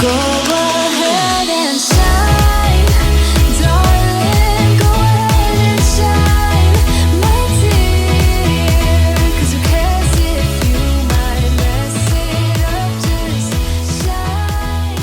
Go ahead and shine, darling, go ahead and shine, my dear. 'Cause who cares if you might mess it up, just shine.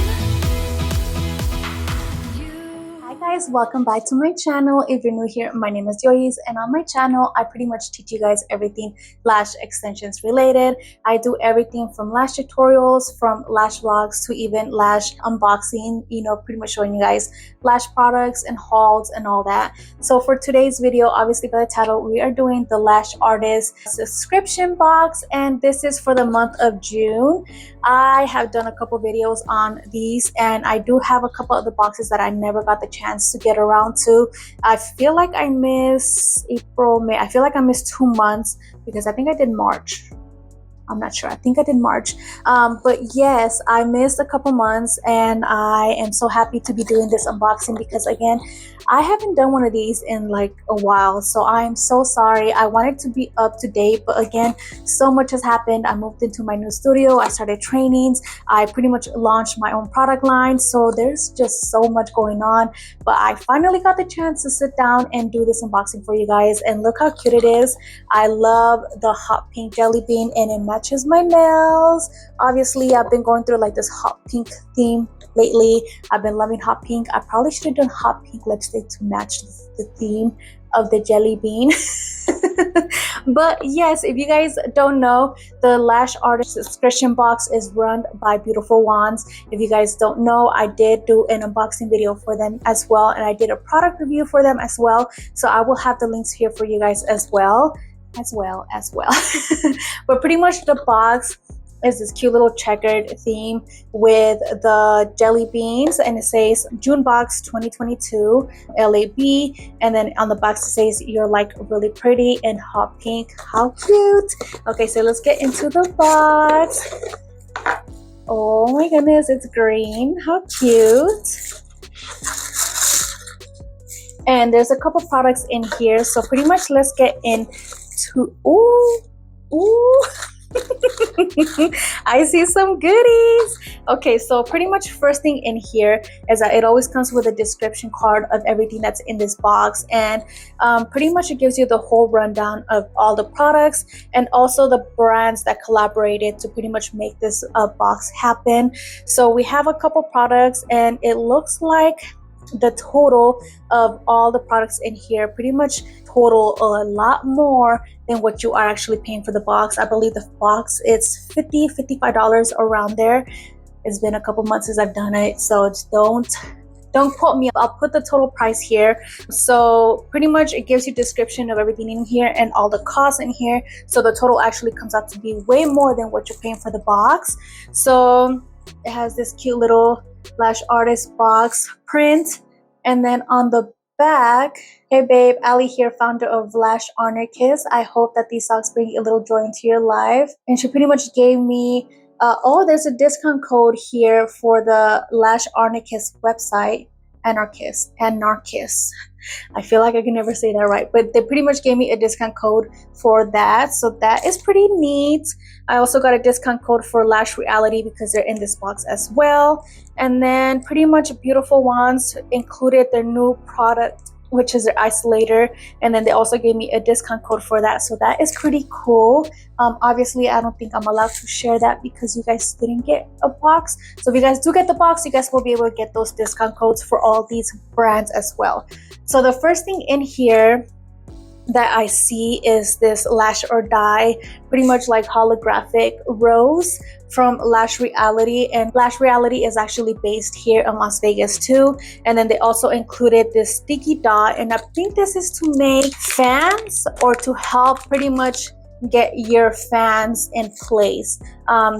Hi guys, welcome back to my channel. If you're new here, my name is Yoyis, and on my channel I pretty much teach you guys everything lash extensions related. I do everything from lash tutorials, from lash vlogs to even lash unboxing, pretty much showing you guys lash products and hauls and all that. So for today's video, obviously by the title, we are doing the Lash Artist subscription box, and this is for the month of June. I have done a couple videos on these, and I do have a couple of the boxes that I never got the chance to get around to. I feel like I missed April, May. I feel like I missed 2 months because I think I did March. I'm not sure. I think I did March. But yes, I missed a couple months, and I am so happy to be doing this unboxing because, again, I haven't done one of these in like a while. So I am so sorry. I wanted to be up to date, but again, so much has happened. I moved into my new studio. I started trainings. I pretty much launched my own product line. So there's just so much going on. But I finally got the chance to sit down and do this unboxing for you guys. And look how cute it is. I love the hot pink jelly bean, and it matches my nails. Obviously, I've been going through like this hot pink theme lately. I've been loving hot pink. I probably should have done hot pink lipstick to match the theme of the jelly bean. But yes, if you guys don't know, the Lash Artist subscription box is run by Beautiful Wands. If you guys don't know, I did do an unboxing video for them as well, and I did a product review for them as well. So I will have the links here for you guys as well. But pretty much the box is this cute little checkered theme with the jelly beans, and it says June box 2022 LAB, and then on the box it says you're like really pretty in hot pink. How cute. Okay, so let's get into the box. Oh my goodness, it's green. How cute. And there's a couple products in here, so pretty much let's get into ooh I see some goodies. Okay, so pretty much first thing in here is that it always comes with a description card of everything that's in this box, and pretty much it gives you the whole rundown of all the products and also the brands that collaborated to pretty much make this box happen. So we have a couple products, and it looks like the total of all the products in here pretty much total a lot more than what you are actually paying for the box. I believe the box it's $55 around there. It's been a couple months since I've done it, so just don't quote me. I'll put the total price here. So pretty much it gives you description of everything in here and all the costs in here, so the total actually comes out to be way more than what you're paying for the box. So it has this cute little Lash Artist box print, and then on the back, hey babe, Ali here, founder of Lash Anarchist. I hope that these socks bring a little joy into your life. And she pretty much gave me there's a discount code here for the Lash Anarchist website. Anarchist. I feel like I can never say that right, but they pretty much gave me a discount code for that, so that is pretty neat. I also got a discount code for Lash Reality because they're in this box as well. And then pretty much Beautiful Wands included their new product, which is their isolator, and then they also gave me a discount code for that, so that is pretty cool. Obviously I don't think I'm allowed to share that because you guys didn't get a box. So if you guys do get the box, you guys will be able to get those discount codes for all these brands as well. So the first thing in here that I see is this Lash or Die, pretty much like holographic rose from Lash Reality, and Lash Reality is actually based here in Las Vegas too. And then they also included this sticky dot, and I think this is to make fans or to help pretty much get your fans in place.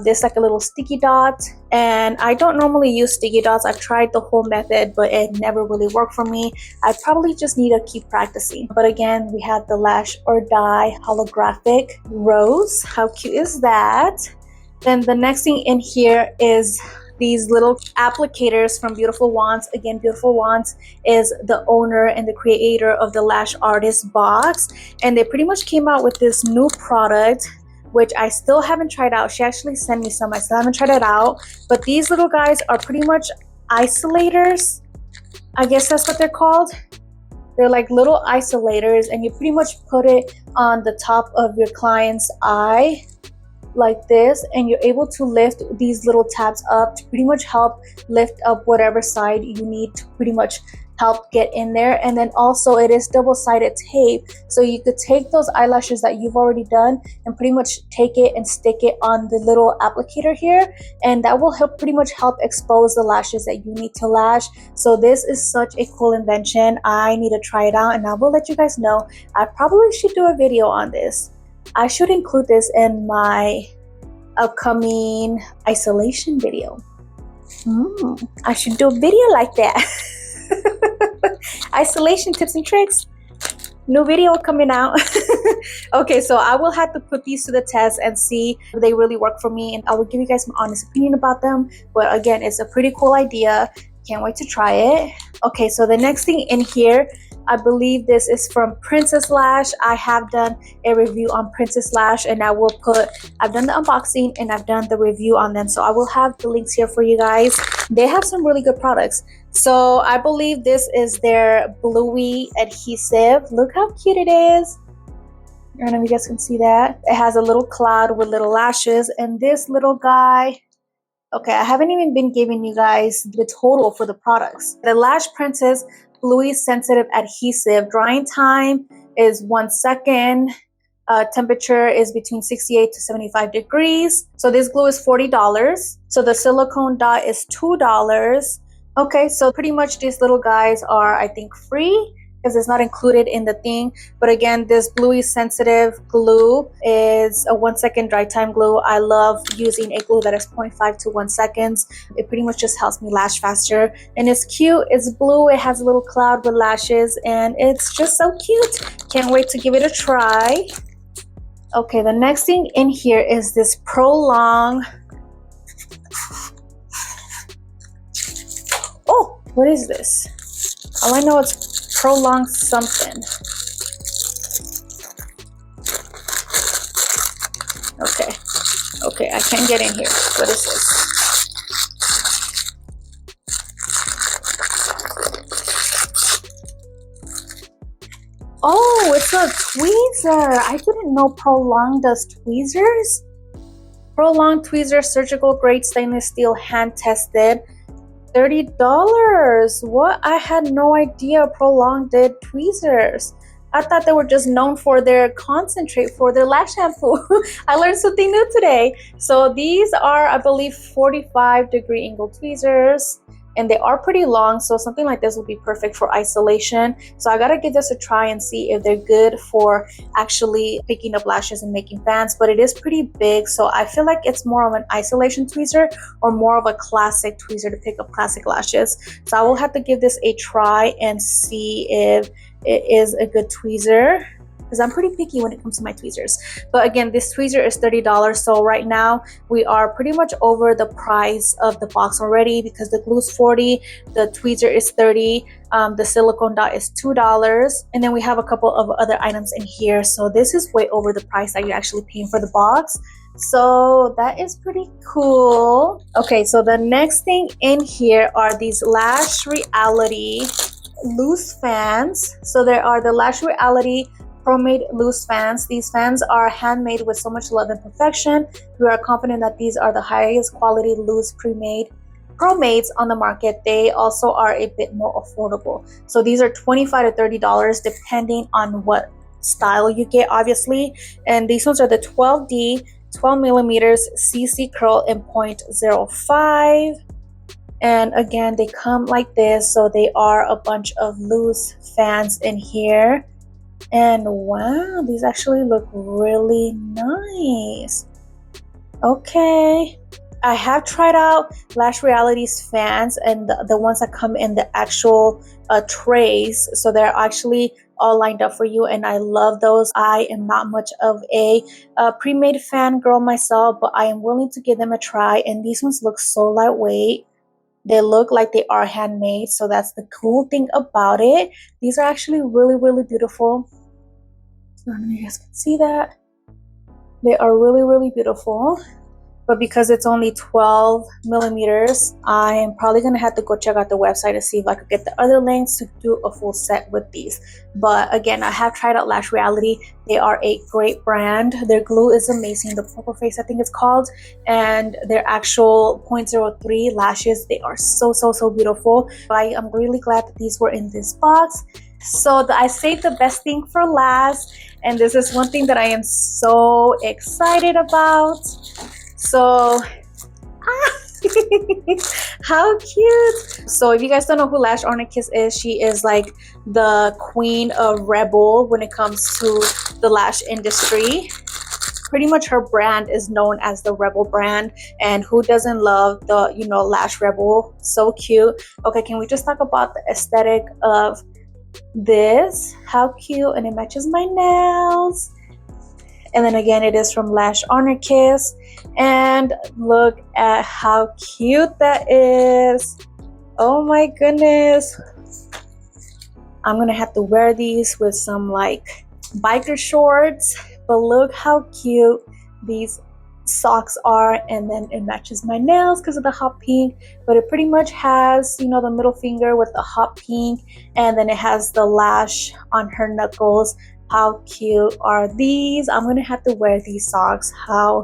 There's like a little sticky dot, and I don't normally use sticky dots. I've tried the whole method, but it never really worked for me. I probably just need to keep practicing. But again, we have the Lash or Die holographic rose. How cute is that? Then the next thing in here is these little applicators from Beautiful Wands. Again, Beautiful Wands is the owner and the creator of the Lash Artist box, and they pretty much came out with this new product which I still haven't tried out. She actually sent me some. I still haven't tried it out. But these little guys are pretty much isolators. I guess that's what they're called. They're like little isolators, and you pretty much put it on the top of your client's eye like this, and you're able to lift these little tabs up to pretty much help lift up whatever side you need to pretty much help get in there. And then also it is double-sided tape, so you could take those eyelashes that you've already done and pretty much take it and stick it on the little applicator here, and that will help pretty much help expose the lashes that you need to lash. So this is such a cool invention. I need to try it out, and I will let you guys know. I probably should do a video on this. I should include this in my upcoming isolation video. I should do a video like that. Isolation tips and tricks. New video coming out. Okay, so I will have to put these to the test and see if they really work for me, and I will give you guys my honest opinion about them. But again, it's a pretty cool idea. Can't wait to try it. Okay, so the next thing in here, I believe this is from Princess Lash. I have done a review on Princess Lash, and I've done the unboxing and I've done the review on them. So I will have the links here for you guys. They have some really good products. So I believe this is their Bluey Adhesive. Look how cute it is. I don't know if you guys can see that. It has a little cloud with little lashes, and this little guy. Okay, I haven't even been giving you guys the total for the products. The Lash Princess Bluey Sensitive Adhesive. Drying time is 1 second. Temperature is between 68 to 75 degrees. So this glue is $40. So the silicone dot is $2. Okay, so pretty much these little guys are, I think, free because it's not included in the thing. But again, this Bluey Sensitive glue is a 1 second dry time glue. I love using a glue that is 0.5 to 1 seconds. It pretty much just helps me lash faster. And it's cute, it's blue, it has a little cloud with lashes, and it's just so cute. Can't wait to give it a try. Okay, the next thing in here is this Prolong. Oh, what is this? All I know is Prolong something. Okay, I can't get in here. What is this? Oh, it's a tweezer. I didn't know Prolong does tweezers. Prolong tweezer, surgical grade stainless steel, hand tested. $30. What? I had no idea Prolong did tweezers. I thought they were just known for their concentrate, for their lash shampoo. I learned something new today. So these are, I believe, 45-degree angle tweezers, and they are pretty long, so something like this would be perfect for isolation. So I gotta give this a try and see if they're good for actually picking up lashes and making fans. But it is pretty big, so I feel like it's more of an isolation tweezer or more of a classic tweezer to pick up classic lashes. So I will have to give this a try and see if it is a good tweezer, because I'm pretty picky when it comes to my tweezers. But again, this tweezer is $30. So right now we are pretty much over the price of the box already, because the glue is $40, the tweezer is $30, the silicone dot is $2, and then we have a couple of other items in here. So this is way over the price that you're actually paying for the box. So that is pretty cool. Okay, so the next thing in here are these Lash Reality loose fans. So there are the Lash Reality Pro-Made loose fans. These fans are handmade with so much love and perfection. We are confident that these are the highest quality loose pre-made Pro-Mades on the market. They also are a bit more affordable. So these are $25 to $30 depending on what style you get, obviously. And these ones are the 12D, 12 millimeters CC curl in 0.05. And again, they come like this. So they are a bunch of loose fans in here. And wow, these actually look really nice. Okay, I have tried out Lash Reality's fans and the ones that come in the actual trays. So they're actually all lined up for you, and I love those. I am not much of a pre-made fan girl myself, but I am willing to give them a try. And these ones look so lightweight. They look like they are handmade, so that's the cool thing about it. These are actually really, really beautiful. I don't know if you guys can see that. They are really, really beautiful. But because it's only 12 millimeters, I am probably gonna have to go check out the website to see if I could get the other lengths to do a full set with these. But again, I have tried out Lash Reality. They are a great brand. Their glue is amazing. The Purple Face, I think it's called, and their actual 0.03 lashes, they are so, so, so beautiful. I am really glad that these were in this box. So I saved the best thing for last, and this is one thing that I am so excited about. So how cute. So if you guys don't know who Lash&Beauty is, she is like the queen of rebel when it comes to the lash industry. Pretty much her brand is known as the Rebel brand, and who doesn't love the, you know, Lash Rebel? So cute. Okay, can we just talk about the aesthetic of this? How cute, and it matches my nails. And then again, it is from Lash&Beauty, and look at how cute that is. Oh my goodness, I'm gonna have to wear these with some like biker shorts, but look how cute these socks are. And then it matches my nails because of the hot pink, but it pretty much has, you know, the middle finger with the hot pink, and then it has the lash on her knuckles. How cute are these? I'm gonna have to wear these socks. How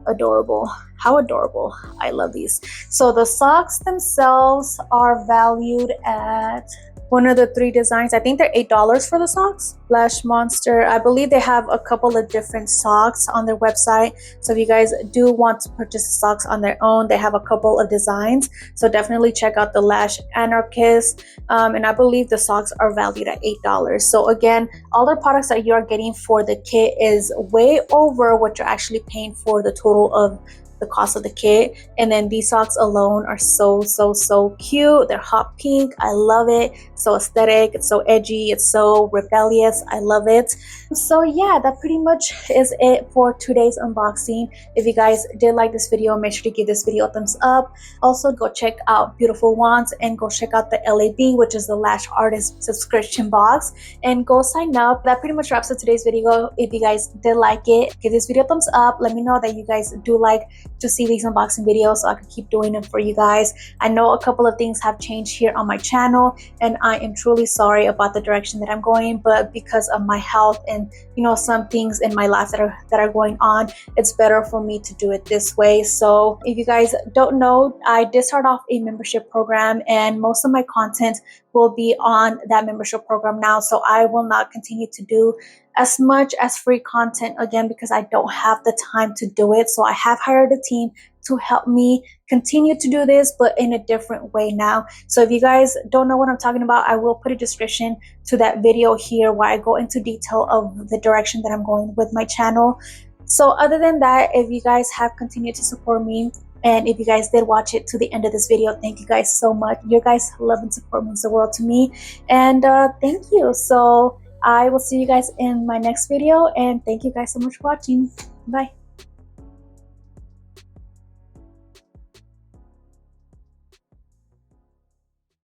adorable. How adorable. I love these. So the socks themselves are valued at one of the 3 designs. I think they're $8 for the socks. Lash Monster, I believe they have a couple of different socks on their website. So if you guys do want to purchase the socks on their own, they have a couple of designs. So definitely check out the Lash&Beauty. And I believe the socks are valued at $8. So again, all the products that you are getting for the kit is way over what you're actually paying for the total of the cost of the kit. And then these socks alone are so, so, so cute. They're hot pink. I love it. So aesthetic. It's so edgy. It's so rebellious. I love it. So yeah, that pretty much is it for today's unboxing. If you guys did like this video, make sure to give this video a thumbs up. Also, go check out Beautiful Wands, and go check out the LAB, which is the Lash Artist subscription box, and go sign up. That pretty much wraps up today's video. If you guys did like it, give this video a thumbs up. Let me know that you guys do like to see these unboxing videos so I can keep doing them for you guys. I know a couple of things have changed here on my channel, and I am truly sorry about the direction that I'm going, but because of my health and, you know, some things in my life that are going on, it's better for me to do it this way. So if you guys don't know, I did start off a membership program, and most of my content will be on that membership program now. So I will not continue to do as much as free content again because I don't have the time to do it. So I have hired a team to help me continue to do this, but in a different way now. So if you guys don't know what I'm talking about, I will put a description to that video here where I go into detail of the direction that I'm going with my channel. So other than that, if you guys have continued to support me, and if you guys did watch it to the end of this video, thank you guys so much. Your guys' love and support means the world to me, and thank you. So I will see you guys in my next video, and thank you guys so much for watching. Bye.